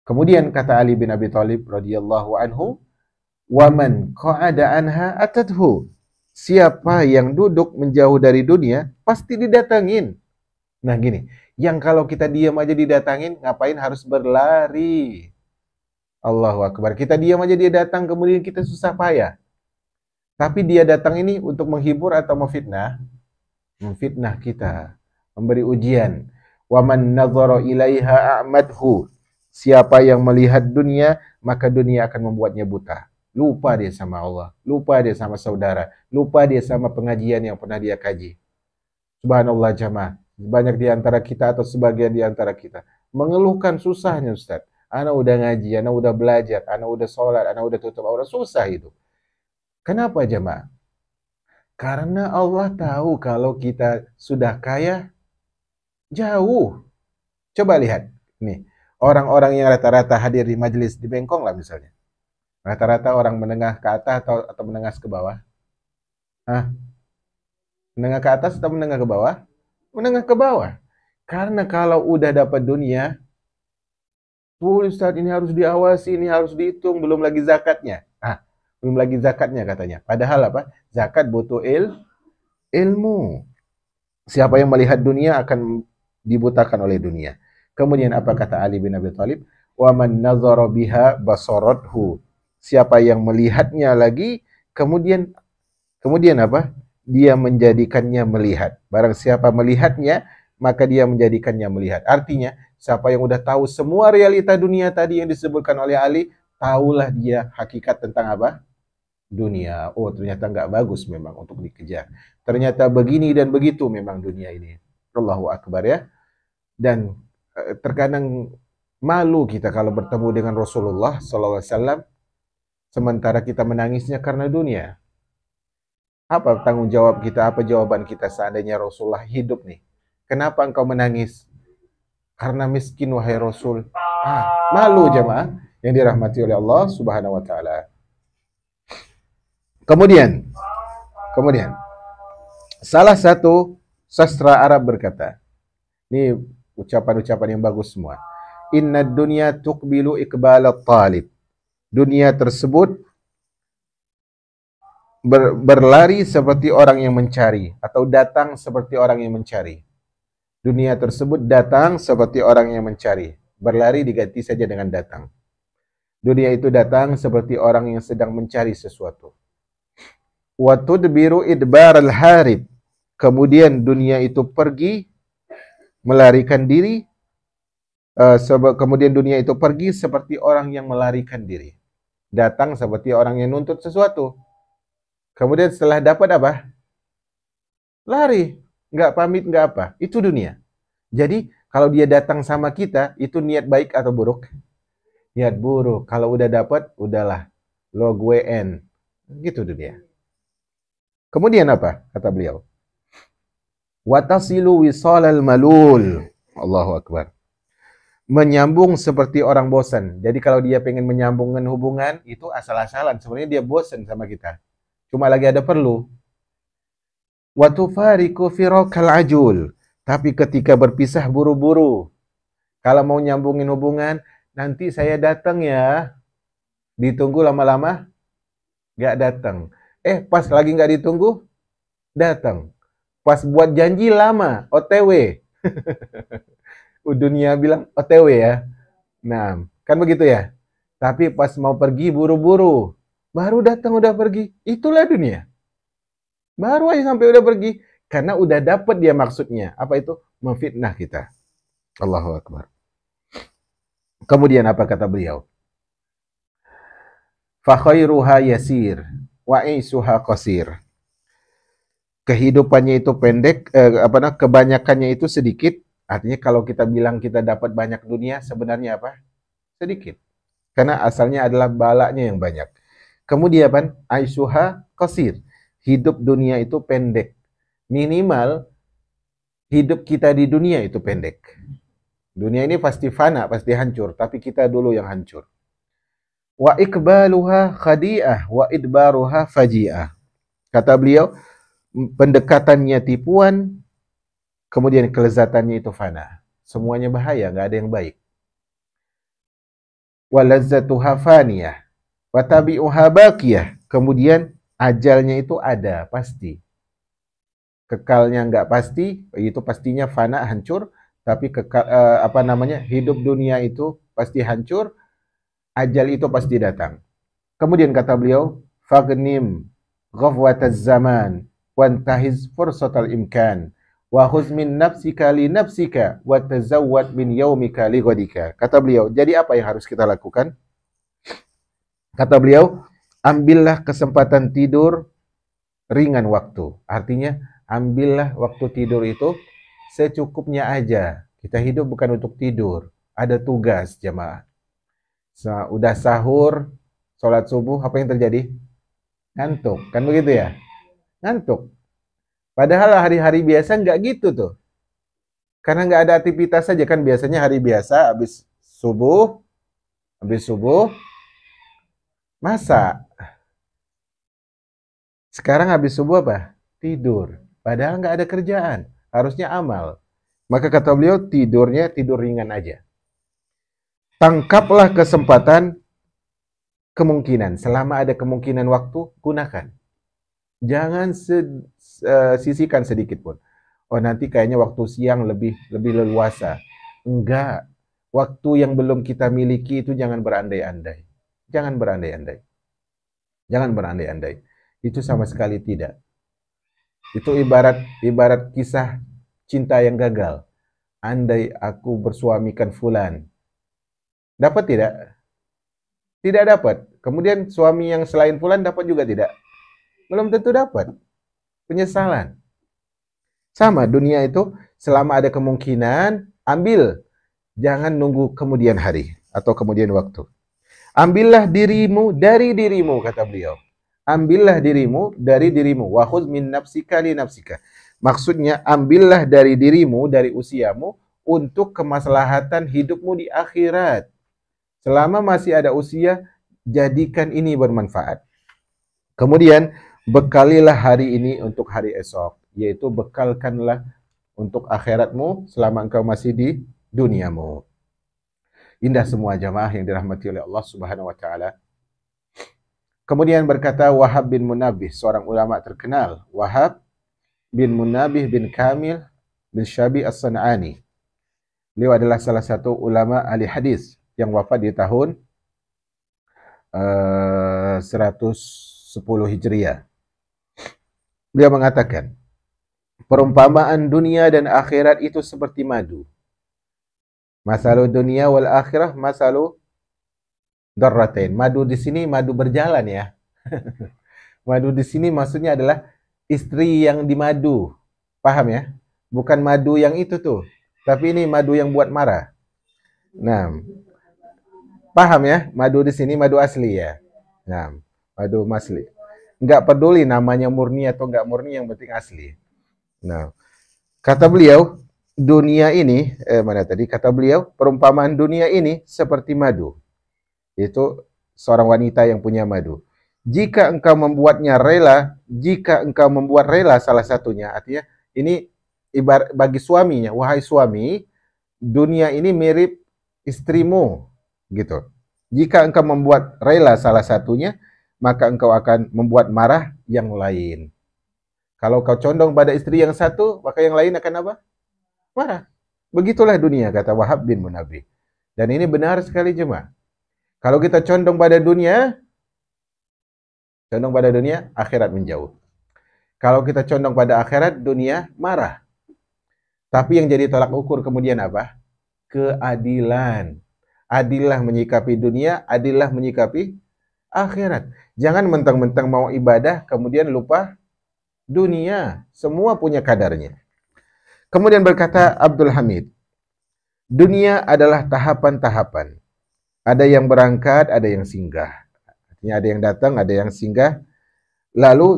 Kemudian kata Ali bin Abi Thalib radhiyallahu anhu, "Wa man qa'ada anha atadhu." Siapa yang duduk menjauh dari dunia, pasti didatangin. Nah gini, yang kalau kita diam aja didatangin, ngapain harus berlari? Allahu Akbar. Kita diam aja dia datang, kemudian kita susah payah. Tapi dia datang ini untuk menghibur atau memfitnah? Memfitnah kita, memberi ujian. Wa man nadhara ilaiha a'madhu. Siapa yang melihat dunia, maka dunia akan membuatnya buta. Lupa dia sama Allah, lupa dia sama saudara, lupa dia sama pengajian yang pernah dia kaji. Subhanallah jamaah, banyak di antara kita atau sebagian di antara kita mengeluhkan susahnya Ustaz. Ana udah ngaji, ana udah belajar, ana udah sholat, ana udah tutup aurat, susah itu. Kenapa jemaah? Karena Allah tahu kalau kita sudah kaya, jauh. Coba lihat, nih, orang-orang yang rata-rata hadir di majelis di Bengkong lah misalnya. Rata-rata orang menengah ke atas atau menengah ke bawah? Hah? Menengah ke atas atau menengah ke bawah? Menengah ke bawah. Karena kalau udah dapat dunia, Ustaz ini harus diawasi, ini harus dihitung, belum lagi zakatnya. Belum lagi zakatnya katanya. Padahal apa? Zakat butuh ilmu. Siapa yang melihat dunia akan dibutakan oleh dunia. Kemudian apa kata Ali bin Abi Thalib? Wa man nazara biha basarathu. Siapa yang melihatnya lagi, kemudian apa? Dia menjadikannya melihat. Barang siapa melihatnya, maka dia menjadikannya melihat. Artinya, siapa yang udah tahu semua realita dunia tadi yang disebutkan oleh Ali, tahulah dia hakikat tentang apa? Dunia. Oh, ternyata nggak bagus memang untuk dikejar. Ternyata begini dan begitu memang dunia ini. Allahu Akbar ya. Dan terkadang malu kita kalau bertemu dengan Rasulullah SAW, sementara kita menangisnya karena dunia. Apa tanggung jawab kita, apa jawaban kita seandainya Rasulullah hidup nih? Kenapa engkau menangis? Karena miskin wahai Rasul. Malu jemaah yang dirahmati oleh Allah Subhanahu wa taala. Kemudian salah satu sastra Arab berkata, ini ucapan-ucapan yang bagus semua. Inna dunya tuqbilu iqbalat talib. Dunia tersebut berlari seperti orang yang mencari, atau datang seperti orang yang mencari. Dunia tersebut datang seperti orang yang mencari. Berlari diganti saja dengan datang. Dunia itu datang seperti orang yang sedang mencari sesuatu. Wa tudbiru idbar al-harib. Kemudian dunia itu pergi melarikan diri. Kemudian dunia itu pergi seperti orang yang melarikan diri. Datang seperti orang yang nuntut sesuatu. Kemudian setelah dapat apa? lari, nggak pamit, nggak apa. Itu dunia. Jadi kalau dia datang sama kita, itu niat baik atau buruk? Niat buruk. Kalau udah dapat, udahlah. Lo gue end. Gitu dunia. Kemudian apa? Kata beliau. Watasilu wisalal malul. Allahu Akbar. Menyambung seperti orang bosan. Jadi kalau dia pengen menyambungkan hubungan, itu asal-asalan. Sebenarnya dia bosan sama kita. Cuma lagi ada perlu. Watufariku firaqal ajul. Tapi ketika berpisah buru-buru. Kalau mau nyambungin hubungan, nanti saya datang ya. Ditunggu lama-lama, nggak datang. Pas lagi nggak ditunggu, datang. Pas buat janji lama, OTW. Dunia bilang OTW ya. Nah, kan begitu ya. Tapi pas mau pergi buru-buru, baru datang udah pergi. Itulah dunia. Baru aja sampai udah pergi. Karena udah dapat dia maksudnya. Apa itu? Memfitnah kita. Allahu Akbar. Kemudian apa kata beliau? Fa khairuha yasir wa isuha qasir. Kehidupannya itu pendek, kebanyakannya itu sedikit. Artinya kalau kita bilang kita dapat banyak dunia, sebenarnya apa? Sedikit. Karena asalnya adalah balanya yang banyak. Kemudian aisuha qasir. Hidup dunia itu pendek. Minimal hidup kita di dunia itu pendek. Dunia ini pasti fana, pasti hancur, tapi kita dulu yang hancur. Wa ikbaluha khadi'ah wa idbaruha faji'ah. Kata beliau, pendekatannya tipuan, kemudian kelezatannya itu fana. Semuanya bahaya, nggak ada yang baik. Wa lazzatuha faniyah wa tabi'uha baqiyah. Kemudian ajalnya itu ada, pasti. Kekalnya nggak pasti, itu pastinya fana, hancur. Tapi hidup dunia itu pasti hancur, ajal itu pasti datang. Kemudian kata beliau, fagnim ghafwataz zaman wantahiz fursatal imkan wa khuz min nafsika li nafsika wa tazawwad min yaumika li ghadika. Kata beliau, jadi apa yang harus kita lakukan? Kata beliau, ambillah kesempatan tidur ringan waktu. Artinya, ambillah waktu tidur itu secukupnya aja. Kita hidup bukan untuk tidur. Ada tugas, jamaah. Udah sahur, sholat subuh, apa yang terjadi? Ngantuk. Kan begitu ya? Ngantuk. Padahal hari-hari biasa nggak gitu tuh. Karena nggak ada aktivitas saja. Kan biasanya hari biasa, habis subuh, masak. Sekarang habis subuh apa? Tidur. Padahal nggak ada kerjaan. Harusnya amal. Maka kata beliau, tidurnya tidur ringan aja. Tangkaplah kesempatan, kemungkinan. Selama ada kemungkinan waktu, gunakan. Jangan sisihkan sedikit pun. Oh, nanti kayaknya waktu siang lebih leluasa. Enggak. Waktu yang belum kita miliki itu jangan berandai-andai. Jangan berandai-andai. Jangan berandai-andai. Itu sama sekali tidak. Itu ibarat kisah cinta yang gagal. Andai aku bersuamikan fulan. Dapat tidak? Tidak dapat. Kemudian suami yang selain fulan dapat juga tidak? Belum tentu dapat. Penyesalan. Sama, dunia itu selama ada kemungkinan, ambil. Jangan nunggu kemudian hari atau kemudian waktu. Ambillah dirimu dari dirimu, kata beliau. Ambillah dirimu dari dirimu. Wa khudz min nafsika li nafsika. Maksudnya, ambillah dari dirimu, dari usiamu, untuk kemaslahatan hidupmu di akhirat. Selama masih ada usia, jadikan ini bermanfaat. Kemudian, bekalilah hari ini untuk hari esok. Yaitu bekalkanlah untuk akhiratmu selama engkau masih di duniamu. Indah semua jamaah yang dirahmati oleh Allah Subhanahu wa taala. Kemudian berkata Wahab bin Munabih, seorang ulama terkenal. Wahab bin Munabih bin Kamil bin Syabi As-San'ani. Beliau adalah salah satu ulama ahli hadis yang wafat di tahun 110 Hijriah. Beliau mengatakan, perumpamaan dunia dan akhirat itu seperti madu. Masalu dunia wal akhirah masalu darratain. Madu di sini madu berjalan ya. Madu di sini maksudnya adalah istri yang dimadu. Paham ya? Bukan madu yang itu tuh, tapi ini madu yang buat marah. Nah, paham ya? Madu di sini madu asli ya. Nah, madu asli. Nggak peduli namanya murni atau nggak murni, yang penting asli. Nah, kata beliau, dunia ini, mana tadi? Kata beliau, perumpamaan dunia ini seperti madu. Itu seorang wanita yang punya madu. Jika engkau membuatnya rela, jika engkau membuat rela salah satunya, artinya ini ibarat bagi suaminya, wahai suami, dunia ini mirip istrimu, gitu. Jika engkau membuat rela salah satunya, maka engkau akan membuat marah yang lain. Kalau kau condong pada istri yang satu, maka yang lain akan apa? Marah. Begitulah dunia, kata Wahab bin Munabbih. Dan ini benar sekali jemaah. Kalau kita condong pada dunia, akhirat menjauh. Kalau kita condong pada akhirat, dunia marah. Tapi yang jadi tolak ukur kemudian apa? Keadilan. Adillah menyikapi dunia, adillah menyikapi akhirat. Jangan mentang-mentang mau ibadah, kemudian lupa dunia. Semua punya kadarnya. Kemudian berkata Abdul Hamid, dunia adalah tahapan-tahapan. Ada yang berangkat, ada yang singgah. Artinya ada yang datang, ada yang singgah. Lalu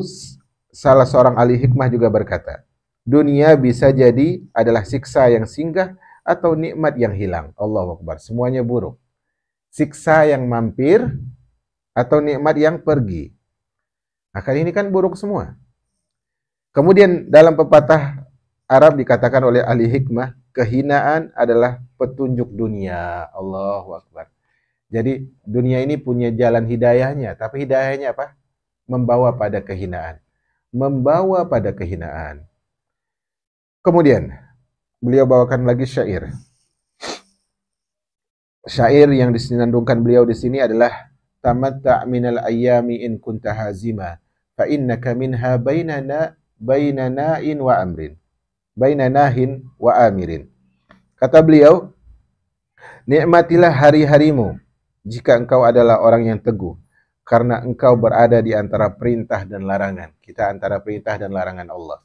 salah seorang ahli hikmah juga berkata, dunia bisa jadi adalah siksa yang singgah atau nikmat yang hilang. Allahu Akbar. Semuanya buruk. Siksa yang mampir atau nikmat yang pergi. Akan ini kan buruk semua. Kemudian dalam pepatah Arab dikatakan oleh ahli hikmah, kehinaan adalah petunjuk dunia. Allahu Akbar. Jadi dunia ini punya jalan hidayahnya, tapi hidayahnya apa? Membawa pada kehinaan. Membawa pada kehinaan. Kemudian beliau bawakan lagi syair. Syair yang disenandungkan beliau di sini adalah tamatta' minal ayyami in kunta hazima fa innaka minha baina na'in wa amrin. Baina nahin wa amirin. Kata beliau, nikmatilah hari-harimu jika engkau adalah orang yang teguh, karena engkau berada di antara perintah dan larangan. Kita antara perintah dan larangan Allah.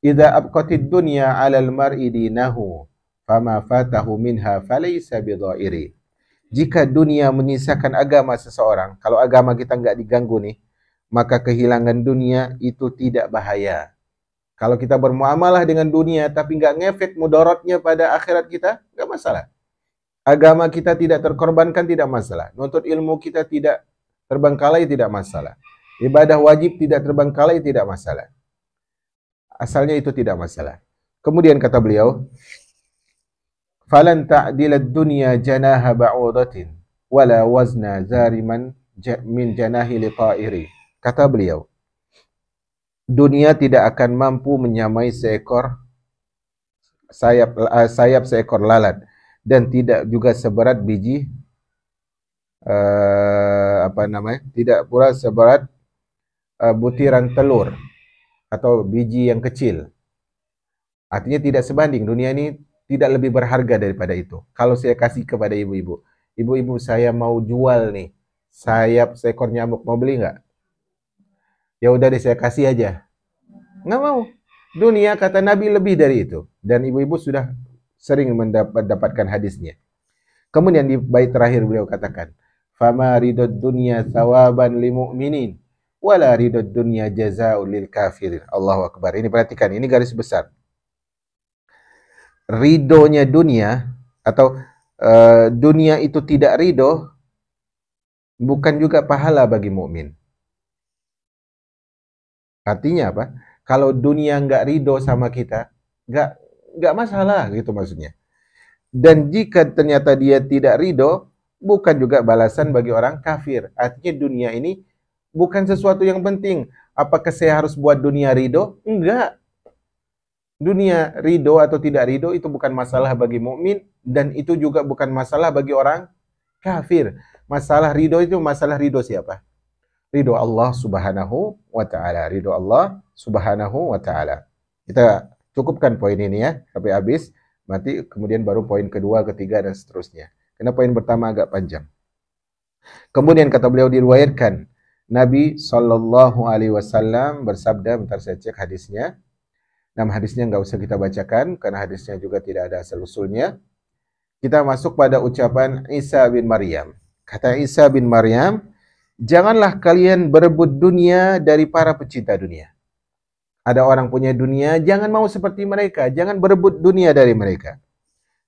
Idza abqatid dunya 'alal mar'i dinahu, fama fatahu minha falaysa bidha'iri. Jika dunia menyisakan agama seseorang, kalau agama kita enggak diganggu nih, maka kehilangan dunia itu tidak bahaya. Kalau kita bermuamalah dengan dunia tapi enggak ngefek mudaratnya pada akhirat kita, enggak masalah. Agama kita tidak terkorbankan, tidak masalah. Nuntut ilmu kita tidak terbengkalai, tidak masalah. Ibadah wajib tidak terbengkalai, tidak masalah. Asalnya itu tidak masalah. Kemudian kata beliau, falan ta'dilad dunya janaha ba'udatin wala wazna zariman min janahi liqa'iri. Kata beliau, dunia tidak akan mampu menyamai seekor sayap seekor lalat, dan tidak juga seberat biji tidak pula seberat butiran telur atau biji yang kecil. Artinya tidak sebanding. Dunia ini tidak lebih berharga daripada itu. Kalau saya kasih kepada ibu-ibu, ibu-ibu saya mau jual nih sayap seekor nyamuk, mau beli nggak? Ya udah deh, saya kasih aja. Nggak mau. Dunia, kata Nabi, lebih dari itu. Dan ibu-ibu sudah sering mendapatkan hadisnya. Kemudian di bait terakhir beliau katakan, fama ridud dunya thawaban lil mu'minin wala ridud dunya jazaa'ul lil kafirin. Allahu Akbar. Ini perhatikan, ini garis besar. Ridonya dunia atau dunia itu tidak ridho bukan juga pahala bagi mukmin. Artinya apa? Kalau dunia enggak ridho sama kita, enggak masalah gitu maksudnya. Dan jika ternyata dia tidak ridho, bukan juga balasan bagi orang kafir. Artinya dunia ini bukan sesuatu yang penting. Apakah saya harus buat dunia ridho? Enggak. Dunia ridho atau tidak ridho itu bukan masalah bagi mukmin, dan itu juga bukan masalah bagi orang kafir. Masalah ridho itu masalah ridho siapa? Ridho Allah Subhanahu wa ta'ala. Ridho Allah Subhanahu wa ta'ala. Kita cukupkan poin ini ya sampai habis. Nanti kemudian baru poin kedua, ketiga, dan seterusnya. Karena poin pertama agak panjang. Kemudian kata beliau, diriwayatkan Nabi SAW bersabda, bentar saya cek hadisnya. Nama hadisnya nggak usah kita bacakan, karena hadisnya juga tidak ada asal-usulnya. Kita masuk pada ucapan Isa bin Maryam. Kata Isa bin Maryam, janganlah kalian berebut dunia dari para pecinta dunia. Ada orang punya dunia, jangan mau seperti mereka. Jangan berebut dunia dari mereka.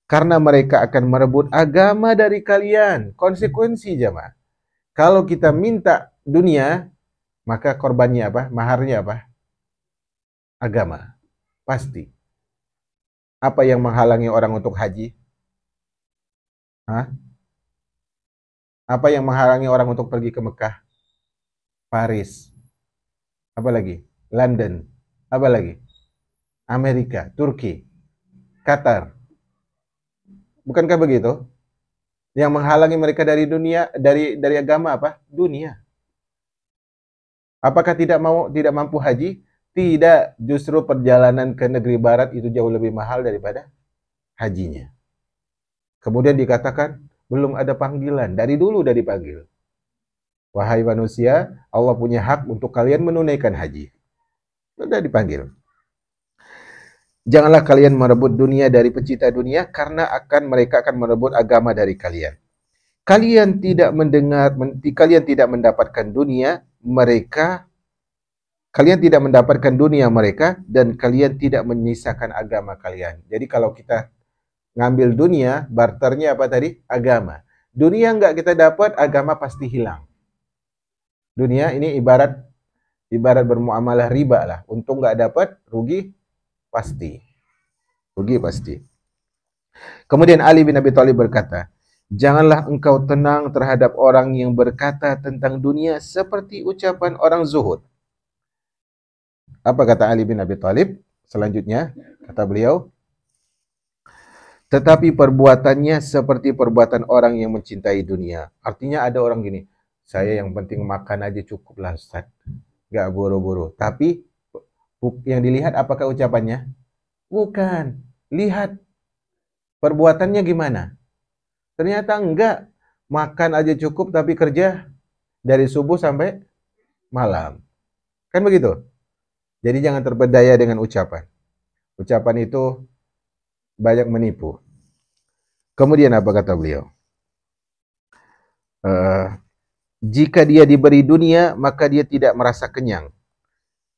Karena mereka akan merebut agama dari kalian. Konsekuensi jemaah. Kalau kita minta dunia, maka korbannya apa? Maharnya apa? Agama. Pasti. Apa yang menghalangi orang untuk haji? Hah? Apa yang menghalangi orang untuk pergi ke Mekah? Paris. Apa lagi? London. Apa lagi? Amerika, Turki, Qatar. Bukankah begitu? Yang menghalangi mereka dari dunia, dari agama apa? Dunia. Apakah tidak mampu haji? Tidak, justru perjalanan ke negeri barat itu jauh lebih mahal daripada hajinya. Kemudian dikatakan belum ada panggilan, dari dulu udah dipanggil. Wahai manusia, Allah punya hak untuk kalian menunaikan haji. Sudah dipanggil. Janganlah kalian merebut dunia dari pecinta dunia, karena mereka akan merebut agama dari kalian. Kalian tidak mendapatkan dunia mereka, dan kalian tidak menyisakan agama kalian. Jadi kalau kita ngambil dunia, barternya apa tadi? Agama. Dunia enggak kita dapat, agama pasti hilang. Dunia ini ibarat bermuamalah riba lah. Untung nggak dapat, rugi pasti. Rugi pasti. Kemudian Ali bin Abi Thalib berkata, janganlah engkau tenang terhadap orang yang berkata tentang dunia seperti ucapan orang zuhud. Apa kata Ali bin Abi Thalib? Selanjutnya, kata beliau, tetapi perbuatannya seperti perbuatan orang yang mencintai dunia. Artinya ada orang gini, saya yang penting makan aja cukup lah Ustaz. Nggak buru-buru. Tapi yang dilihat apakah ucapannya? Bukan. Lihat perbuatannya gimana. Ternyata enggak. Makan aja cukup tapi kerja dari subuh sampai malam. Kan begitu? Jadi jangan terpedaya dengan ucapan. Ucapan itu banyak menipu. Kemudian apa kata beliau? Jika dia diberi dunia, maka dia tidak merasa kenyang.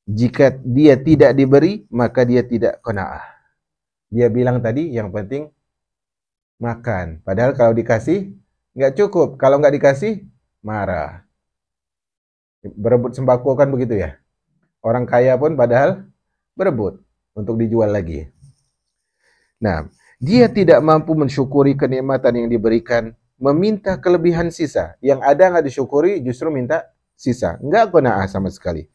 Jika dia tidak diberi, maka dia tidak qanaah. Dia bilang tadi, yang penting makan. Padahal kalau dikasih, nggak cukup. Kalau nggak dikasih, marah. Berebut sembako kan begitu ya. Orang kaya pun padahal berebut untuk dijual lagi. Nah, dia tidak mampu mensyukuri kenikmatan yang diberikan, meminta kelebihan sisa. Yang ada nggak disyukuri, justru minta sisa. Nggak qanaah sama sekali.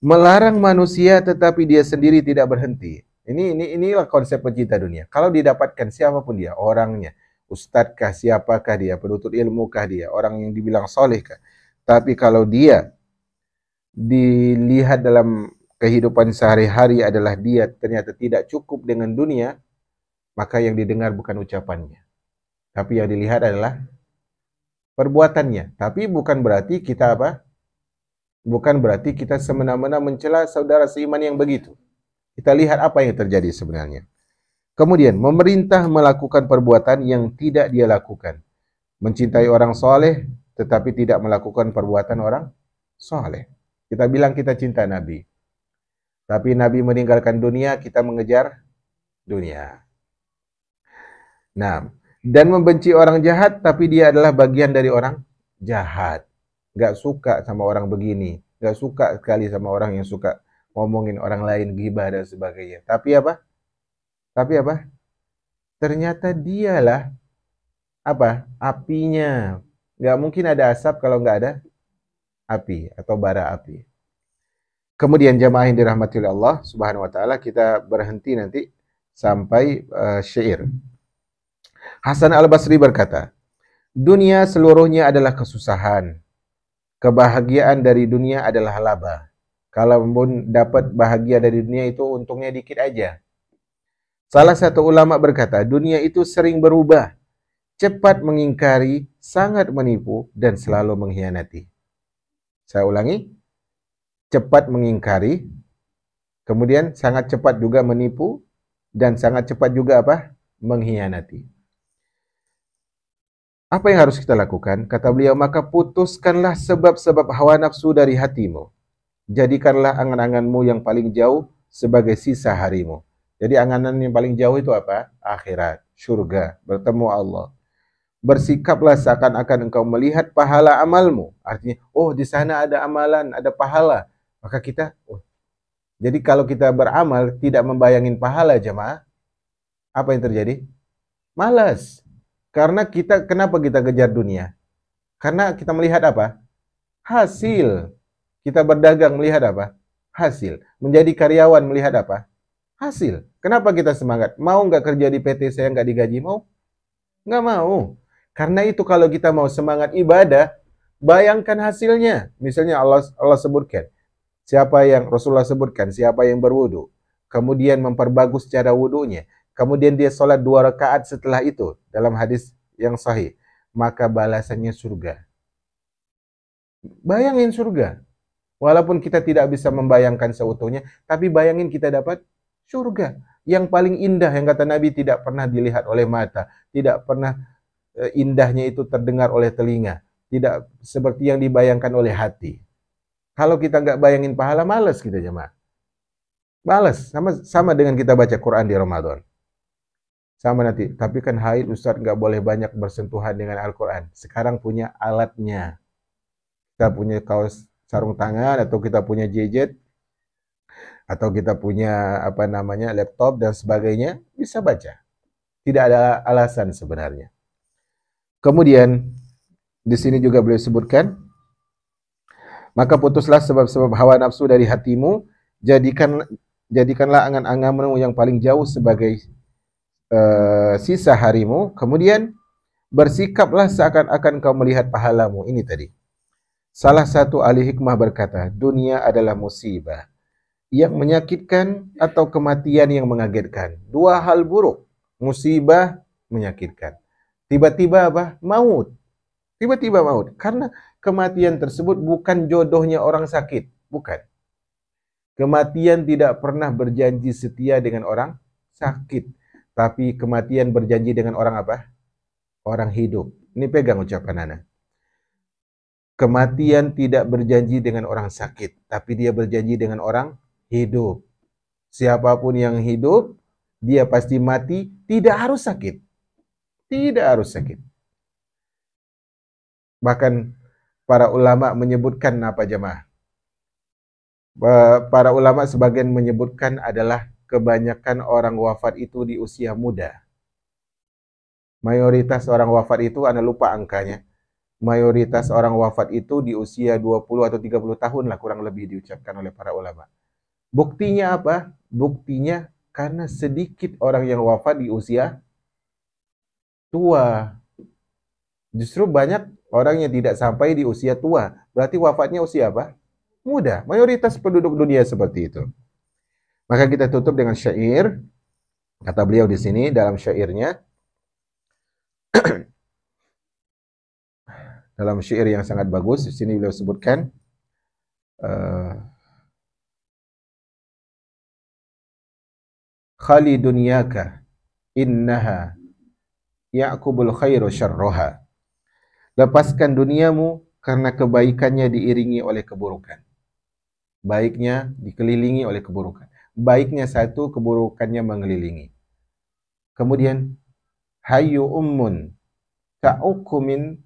Melarang manusia tetapi dia sendiri tidak berhenti. Inilah konsep pecinta dunia. Kalau didapatkan siapapun dia, orangnya, ustadzkah, siapakah dia, penuntut ilmukah dia, orang yang dibilang solehkah. Tapi kalau dia dilihat dalam kehidupan sehari-hari adalah dia ternyata tidak cukup dengan dunia, maka yang didengar bukan ucapannya. Tapi yang dilihat adalah perbuatannya. Tapi bukan berarti kita apa? Bukan berarti kita semena-mena mencela saudara seiman yang begitu. Kita lihat apa yang terjadi sebenarnya. Kemudian, memerintah melakukan perbuatan yang tidak dia lakukan. Mencintai orang soleh, tetapi tidak melakukan perbuatan orang soleh. Kita bilang kita cinta Nabi. Tapi Nabi meninggalkan dunia, kita mengejar dunia. Nah, dan membenci orang jahat, tapi dia adalah bagian dari orang jahat. Gak suka sama orang begini. Gak suka sekali sama orang yang suka ngomongin orang lain, ghibah dan sebagainya. Tapi apa? Ternyata dialah apa? Apinya. Gak mungkin ada asap kalau gak ada api atau bara api. Kemudian jamaah yang dirahmati oleh Allah Subhanahu wa taala, kita berhenti nanti sampai syair. Hasan Al-Basri berkata, dunia seluruhnya adalah kesusahan. Kebahagiaan dari dunia adalah laba. Kalau pun dapat bahagia dari dunia itu untungnya dikit aja. Salah satu ulama berkata, dunia itu sering berubah, cepat mengingkari, sangat menipu, dan selalu mengkhianati. Saya ulangi, cepat mengingkari, kemudian sangat cepat juga menipu, dan sangat cepat juga apa? Mengkhianati. Apa yang harus kita lakukan? Kata beliau, maka putuskanlah sebab-sebab hawa nafsu dari hatimu. Jadikanlah angan-anganmu yang paling jauh sebagai sisa harimu. Jadi angan yang paling jauh itu apa? Akhirat, surga, bertemu Allah. Bersikaplah seakan-akan engkau melihat pahala amalmu. Artinya, oh di sana ada amalan, ada pahala. Maka kita, oh. Jadi kalau kita beramal tidak membayangin pahala jemaah, apa yang terjadi? Malas. Karena kenapa kita kejar dunia? Karena kita melihat apa? Hasil. Kita berdagang melihat apa? Hasil. Menjadi karyawan melihat apa? Hasil. Kenapa kita semangat? Mau nggak kerja di PT saya nggak digaji? Mau? Nggak mau. Karena itu kalau kita mau semangat ibadah, bayangkan hasilnya. Misalnya Allah sebutkan, Rasulullah sebutkan, siapa yang berwudu, kemudian memperbagus cara wudunya, kemudian dia sholat 2 rakaat setelah itu, dalam hadis yang sahih, maka balasannya surga. Bayangin surga. Walaupun kita tidak bisa membayangkan seutuhnya, tapi bayangin kita dapat surga. Yang paling indah, yang kata Nabi, tidak pernah dilihat oleh mata, tidak pernah indahnya itu terdengar oleh telinga, tidak seperti yang dibayangkan oleh hati. Kalau kita nggak bayangin pahala, malas kita jemaah. Malas, sama dengan kita baca Quran di Ramadan. Sama nanti, tapi kan haid Ustaz nggak boleh banyak bersentuhan dengan Al-Quran. Sekarang punya alatnya. Kita punya kaos sarung tangan, atau kita punya gadget, atau kita punya laptop dan sebagainya, bisa baca. Tidak ada alasan sebenarnya. Kemudian di sini juga beliau sebutkan, maka putuslah sebab-sebab hawa nafsu dari hatimu, jadikanlah angan-anganmu yang paling jauh sebagai sisa harimu, kemudian bersikaplah seakan-akan kau melihat pahalamu. Ini tadi. Salah satu ahli hikmah berkata, dunia adalah musibah yang menyakitkan atau kematian yang mengagetkan. 2 hal buruk, musibah, menyakitkan. Tiba-tiba apa? Maut. Tiba-tiba maut. Karena kematian tersebut bukan jodohnya orang sakit. Bukan. Kematian tidak pernah berjanji setia dengan orang sakit. Tapi kematian berjanji dengan orang apa? Orang hidup. Ini pegang ucapan Ana. Kematian tidak berjanji dengan orang sakit, tapi dia berjanji dengan orang hidup. Siapapun yang hidup, dia pasti mati, tidak harus sakit. Tidak harus sakit. Bahkan para ulama menyebutkan apa jemaah? Para ulama sebagian menyebutkan adalah kebanyakan orang wafat itu di usia muda. Mayoritas orang wafat itu, Anda lupa angkanya. Mayoritas orang wafat itu di usia 20 atau 30 tahun lah kurang lebih diucapkan oleh para ulama. Buktinya apa? Buktinya karena sedikit orang yang wafat di usia tua. Justru banyak orang yang tidak sampai di usia tua. Berarti wafatnya usia apa? Muda. Mayoritas penduduk dunia seperti itu. Maka kita tutup dengan syair. Kata beliau di sini dalam syairnya, dalam syair yang sangat bagus, di sini beliau sebutkan, khali dunyaka innaha ya'qubul khairu syarroha. Lepaskan duniamu karena kebaikannya diiringi oleh keburukan. Baiknya dikelilingi oleh keburukan. Baiknya satu, keburukannya mengelilingi. Kemudian, hayyu ummun ta'ukumin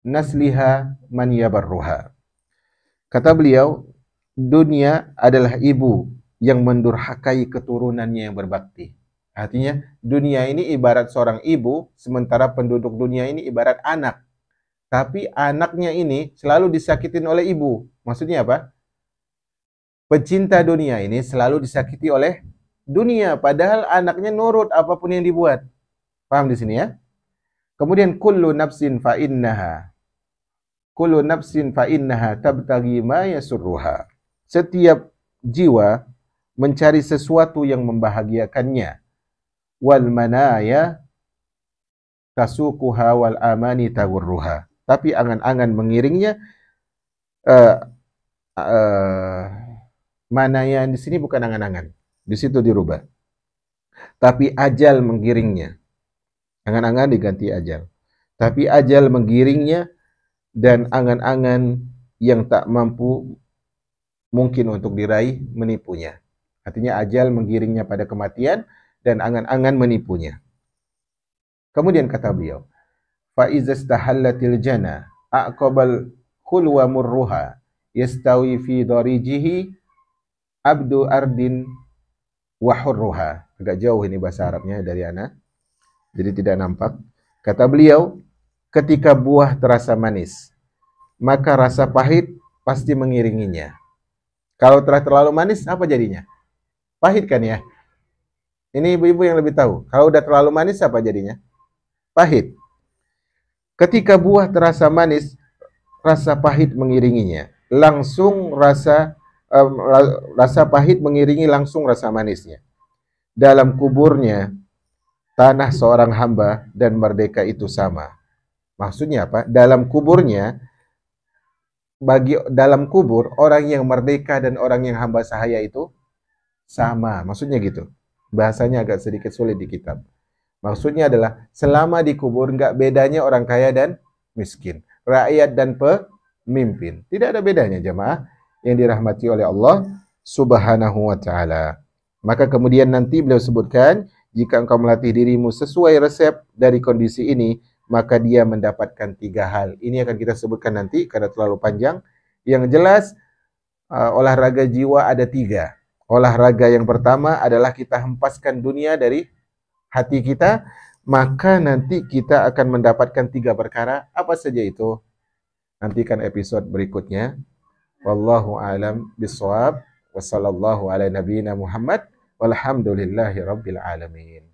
nasliha man yabarruha. Kata beliau, dunia adalah ibu yang mendurhakai keturunannya yang berbakti. Artinya, dunia ini ibarat seorang ibu, sementara penduduk dunia ini ibarat anak. Tapi anaknya ini selalu disakitin oleh ibu. Maksudnya apa? Pecinta dunia ini selalu disakiti oleh dunia, padahal anaknya nurut apapun yang dibuat. Paham di sini ya? Kemudian kullu nafsin fa innaha tabtaghi ma yasurruha. Setiap jiwa mencari sesuatu yang membahagiakannya. Wal manaya tasukuha wal amani tagurruha. Tapi angan-angan mengiringnya uh, uh, mana yang di sini bukan angan-angan, di situ dirubah. Tapi ajal menggiringnya. Angan-angan diganti ajal. Tapi ajal menggiringnya dan angan-angan yang tak mampu mungkin untuk diraih menipunya. Artinya ajal menggiringnya pada kematian dan angan-angan menipunya. Kemudian kata beliau, fa iza istahallatil jana aqbal khulwa murruha yastawi fi darijihi abdu ardin wa hurruha. Agak jauh ini bahasa Arabnya dari ana, jadi tidak nampak. Kata beliau, ketika buah terasa manis, maka rasa pahit pasti mengiringinya. Kalau telah terlalu manis, apa jadinya? Pahit kan ya? Ini ibu-ibu yang lebih tahu. Kalau udah terlalu manis, apa jadinya? Pahit. Ketika buah terasa manis, rasa pahit mengiringinya. Langsung rasa pahit mengiringi langsung rasa manisnya. Dalam kuburnya, tanah seorang hamba dan merdeka itu sama. Maksudnya apa? Dalam kuburnya, dalam kubur, orang yang merdeka dan orang yang hamba sahaya itu sama. Maksudnya gitu. Bahasanya agak sedikit sulit di kitab. Maksudnya adalah selama di kubur nggak bedanya orang kaya dan miskin, rakyat dan pemimpin. Tidak ada bedanya jemaah yang dirahmati oleh Allah Subhanahu wa taala. Maka kemudian nanti beliau sebutkan, jika engkau melatih dirimu sesuai resep dari kondisi ini, maka dia mendapatkan 3 hal. Ini akan kita sebutkan nanti karena terlalu panjang. Yang jelas olahraga jiwa ada 3. Olahraga yang pertama adalah kita hempaskan dunia dari hati kita, maka nanti kita akan mendapatkan 3 perkara. Apa saja itu? Nantikan episode berikutnya. Wallahu a'lam bishawab. Wassallallahu ala nabiyyina Muhammad. Walhamdulillahi rabbil alamin.